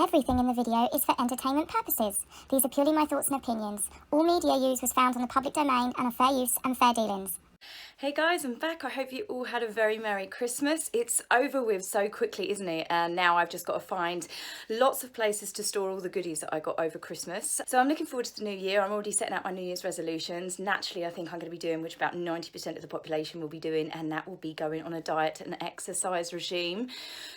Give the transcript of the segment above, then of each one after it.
Everything in the video is for entertainment purposes. These are purely my thoughts and opinions. All media used was found on the public domain and are fair use and fair dealings. Hey guys, I'm back. I hope you all had a very Merry Christmas. It's over with so quickly, isn't it? And now I've just got to find lots of places to store all the goodies that I got over Christmas. So I'm looking forward to the new year. I'm already setting out my New Year's resolutions. Naturally, I think I'm going to be doing, which about 90% of the population will be doing, and that will be going on a diet and exercise regime.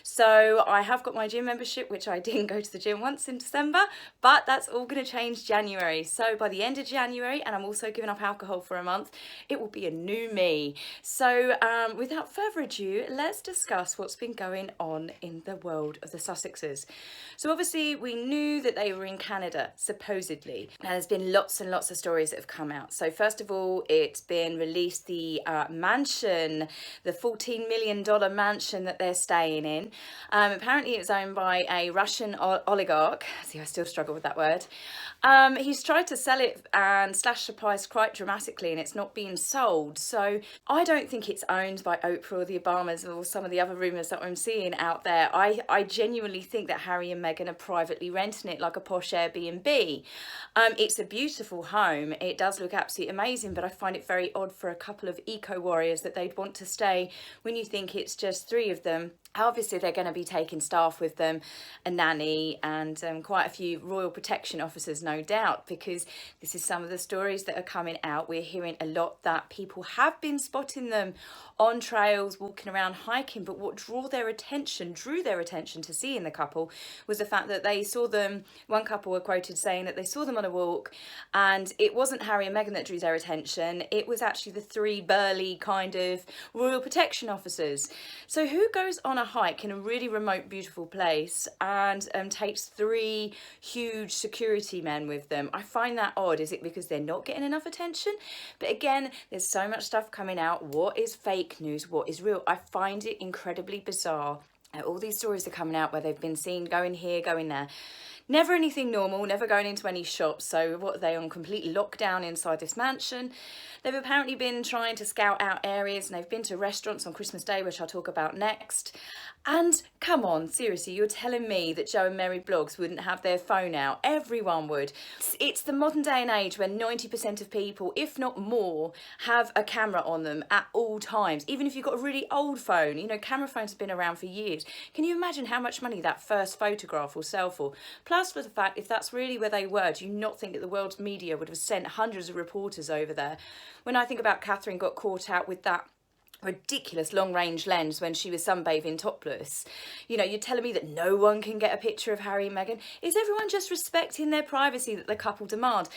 So I have got my gym membership, which I didn't go to the gym once in December, but that's all going to change January. So by the end of January, and I'm also giving up alcohol for a month, it will be a new me. So without further ado, let's discuss what's been going on in the world of the Sussexes. So obviously we knew that they were in Canada, supposedly. Now there's been lots and lots of stories that have come out. So first of all, it's been released the mansion, the $14 million mansion that they're staying in. Apparently it's owned by a Russian oligarch. See, I still struggle with that word. He's tried to sell it and slash the price quite dramatically, and it's not being sold. So I don't think it's owned by Oprah or the Obamas or some of the other rumours that I'm seeing out there. I genuinely think that Harry and Meghan are privately renting it like a posh Airbnb. It's a beautiful home. It does look absolutely amazing, but I find it very odd for a couple of eco warriors that they'd want to stay when you think it's just three of them. Obviously, they're going to be taking staff with them, a nanny and quite a few royal protection officers, no doubt, because this is some of the stories that are coming out. We're hearing a lot that people have been spotting them on trails, walking around, hiking, but what drew their attention to seeing the couple was the fact that they saw them, one couple were quoted saying that they saw them on a walk, and it wasn't Harry and Meghan that drew their attention, it was actually the three burly kind of royal protection officers. So who goes on a hike in a really remote, beautiful place and takes three huge security men with them? I find that odd. Is it because they're not getting enough attention? But again, there's so much stuff coming out. What is fake news? What is real? I find it incredibly bizarre. All these stories are coming out where they've been seen going here, going there. Never anything normal, never going into any shops. So what are they on, complete lockdown inside this mansion? They've apparently been trying to scout out areas, and they've been to restaurants on Christmas Day, which I'll talk about next. And come on, seriously, you're telling me that Joe and Mary blogs wouldn't have their phone out? Everyone would. It's the modern day and age when 90% of people, if not more, have a camera on them at all times. Even if you've got a really old phone, you know, camera phones have been around for years. Can you imagine how much money that first photograph will sell for? Plus, for the fact, if that's really where they were, do you not think that the world's media would have sent hundreds of reporters over there? When I think about Catherine got caught out with that ridiculous long-range lens when she was sunbathing topless, you know, you're telling me that no one can get a picture of Harry and Meghan? Is everyone just respecting their privacy that the couple demand?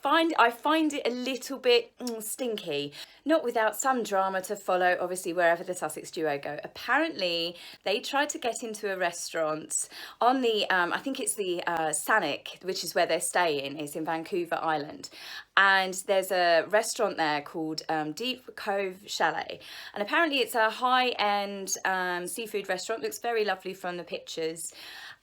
I find it a little bit stinky, not without some drama to follow, obviously, wherever the Sussex duo go. Apparently, they tried to get into a restaurant on the, I think it's the Sanic, which is where they're staying, it's in Vancouver Island. And there's a restaurant there called Deep Cove Chalet. And apparently it's a high-end seafood restaurant. Looks very lovely from the pictures.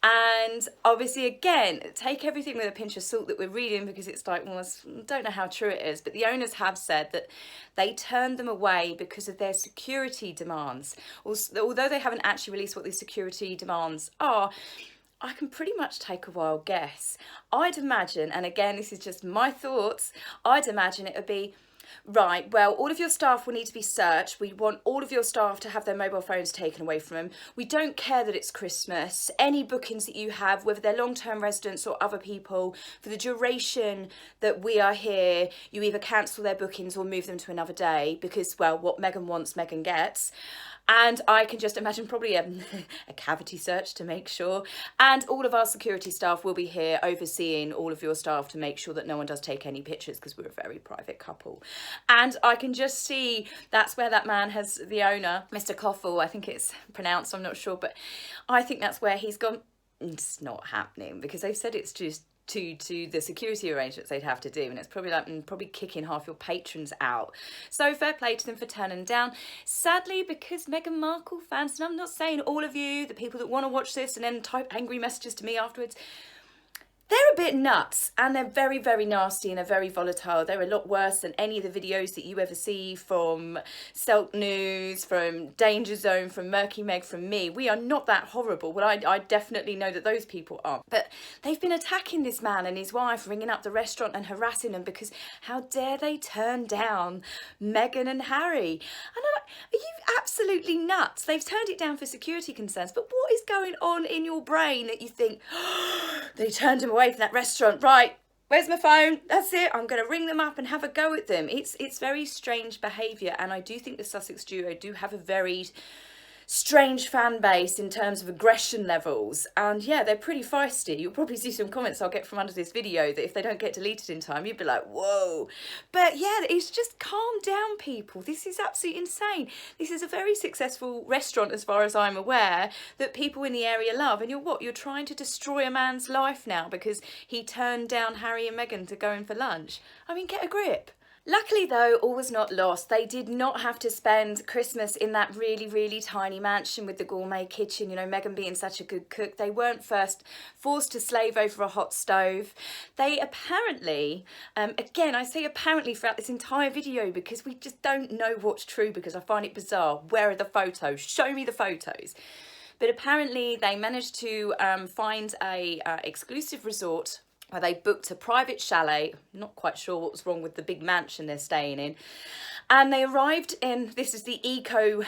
And obviously, again, take everything with a pinch of salt that we're reading, because it's like, well, I don't know how true it is, but the owners have said that they turned them away because of their security demands. Although they haven't actually released what these security demands are, I can pretty much take a wild guess. I'd imagine, and again, this is just my thoughts, I'd imagine it would be, right, well, all of your staff will need to be searched. We want all of your staff to have their mobile phones taken away from them. We don't care that it's Christmas. Any bookings that you have, whether they're long-term residents or other people, for the duration that we are here, you either cancel their bookings or move them to another day, because, well, what Meghan wants, Meghan gets. And I can just imagine probably a cavity search to make sure. And all of our security staff will be here overseeing all of your staff to make sure that no one does take any pictures, because we're a very private couple. And I can just see that's where that man has, the owner, Mr. Coffle, I think it's pronounced, I'm not sure, but I think that's where he's gone. It's not happening, because they've said it's just to the security arrangements they'd have to do, and it's probably like probably kicking half your patrons out. So fair play to them for turning down. Sadly, because Meghan Markle fans, and I'm not saying all of you, the people that want to watch this and then type angry messages to me afterwards, They're a bit nuts, and they're very, very nasty, and they're very volatile. They're a lot worse than any of the videos that you ever see from Selk News, from Danger Zone, from Murky Meg, from me. We are not that horrible. Well, I definitely know that those people are. But they've been attacking this man and his wife, ringing up the restaurant and harassing them because how dare they turn down Meghan and Harry? And I'm like, are you absolutely nuts? They've turned it down for security concerns, but what is going on in your brain that you think, oh, they turned him away from that restaurant? Right, where's my phone? That's it, I'm going to ring them up and have a go at them. It's very strange behaviour, and I do think the Sussex duo do have a very strange fan base in terms of aggression levels, and yeah, they're pretty feisty. You'll probably see some comments I'll get from under this video that if they don't get deleted in time, you'd be like, whoa. But yeah, it's just calm down, people. This is absolutely insane. This is a very successful restaurant as far as I'm aware that people in the area love, and you're trying to destroy a man's life now because he turned down Harry and Meghan to go in for lunch. I mean, get a grip. Luckily though, all was not lost. They did not have to spend Christmas in that really, really tiny mansion with the gourmet kitchen, you know, Meghan being such a good cook. They weren't first forced to slave over a hot stove. They apparently, again, I say apparently throughout this entire video because we just don't know what's true because I find it bizarre. Where are the photos? Show me the photos. But apparently they managed to find a exclusive resort where they booked a private chalet. Not quite sure what was wrong with the big mansion they're staying in. And they arrived in, this is the eco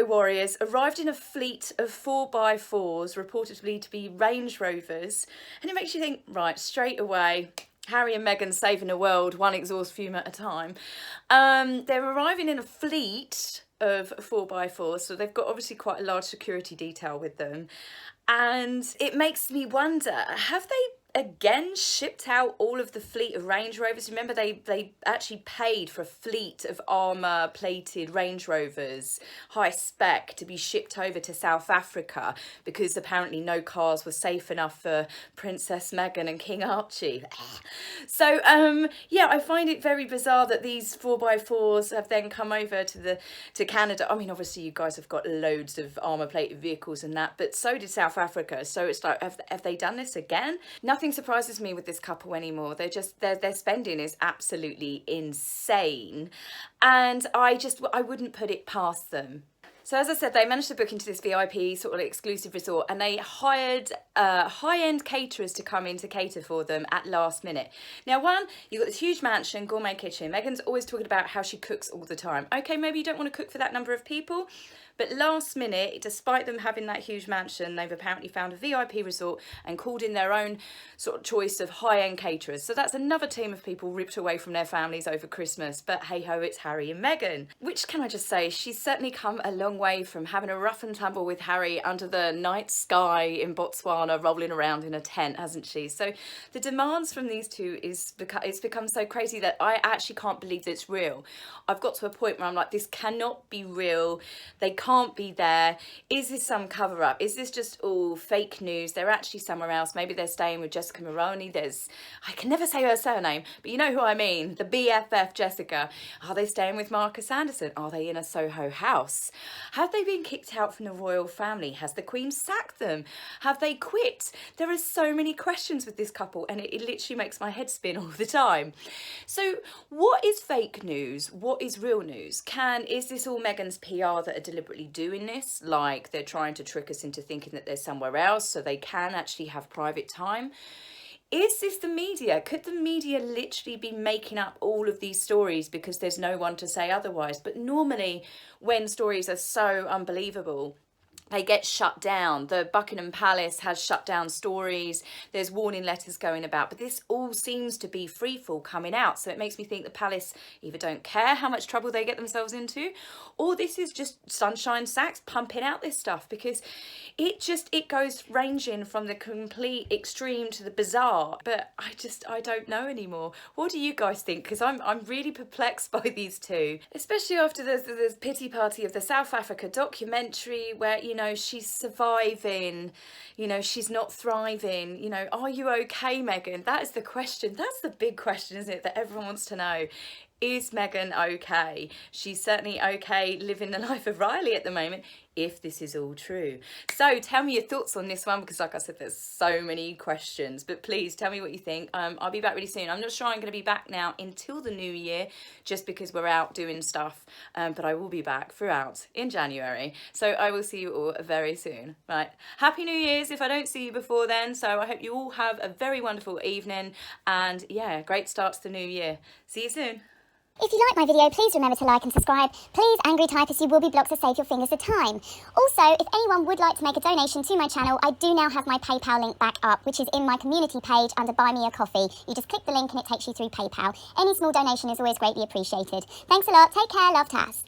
warriors, arrived in a fleet of 4x4s, reportedly to be Range Rovers. And it makes you think, right, straight away, Harry and Meghan saving the world, one exhaust fume at a time. They're arriving in a fleet of 4x4s, so they've got obviously quite a large security detail with them. And it makes me wonder, have they again shipped out all of the fleet of Range Rovers? Remember they actually paid for a fleet of armour plated Range Rovers, high spec, to be shipped over to South Africa because apparently no cars were safe enough for Princess Meghan and King Archie. So yeah, I find it very bizarre that these 4x4s have then come over to Canada. I mean, obviously you guys have got loads of armour plated vehicles and that, but so did South Africa. So it's like, have they done this again? Nothing surprises me with this couple anymore. They're just, their spending is absolutely insane, and I wouldn't put it past them. So as I said, they managed to book into this VIP sort of exclusive resort, and they hired high-end caterers to come in to cater for them at last minute. Now, one, you've got this huge mansion, gourmet kitchen. Meghan's always talking about how she cooks all the time. Okay, maybe you don't want to cook for that number of people, but last minute, despite them having that huge mansion, they've apparently found a VIP resort and called in their own sort of choice of high-end caterers. So that's another team of people ripped away from their families over Christmas. But hey-ho, it's Harry and Meghan. Which, can I just say, she's certainly come a long way from having a rough and tumble with Harry under the night sky in Botswana, rolling around in a tent, hasn't she? So the demands from these two it's become so crazy that I actually can't believe that it's real. I've got to a point where I'm like, this cannot be real. They can't be there. Is this some cover up? Is this just all fake news? They're actually somewhere else. Maybe they're staying with Jessica Maroney. I can never say her surname, but you know who I mean, the BFF Jessica. Are they staying with Marcus Anderson? Are they in a Soho house? Have they been kicked out from the royal family? Has the Queen sacked them? Have they quit? There are so many questions with this couple, and it literally makes my head spin all the time. So what is fake news? What is real news? Is this all Meghan's PR that are deliberately doing this? Like they're trying to trick us into thinking that they're somewhere else so they can actually have private time? Is this the media? Could the media literally be making up all of these stories because there's no one to say otherwise? But normally when stories are so unbelievable, they get shut down. The Buckingham Palace has shut down stories. There's warning letters going about, but this all seems to be freefall coming out. So it makes me think the palace either don't care how much trouble they get themselves into, or this is just Sunshine Sachs pumping out this stuff, because it goes ranging from the complete extreme to the bizarre. But I don't know anymore. What do you guys think? Because I'm really perplexed by these two, especially after the pity party of the South Africa documentary where, you know, she's surviving, you know, she's not thriving, you know, are you okay, Meghan? That is the question. That's the big question, isn't it, that everyone wants to know. Is Meghan okay? She's certainly okay living the life of Riley at the moment, if this is all true. So tell me your thoughts on this one, because like I said, there's so many questions, but please tell me what you think. I'll be back really soon. I'm not sure I'm going to be back now until the new year, just because we're out doing stuff, but I will be back throughout in January. So I will see you all very soon. Right, Happy New Year's if I don't see you before then. So I hope you all have a very wonderful evening, and yeah, great start to the new year. See you soon. If you like my video, please remember to like and subscribe. Please, angry typist, you will be blocked, so save your fingers a time. Also, if anyone would like to make a donation to my channel, I do now have my PayPal link back up, which is in my community page under Buy Me a Coffee. You just click the link and it takes you through PayPal. Any small donation is always greatly appreciated. Thanks a lot, take care, love, Tass.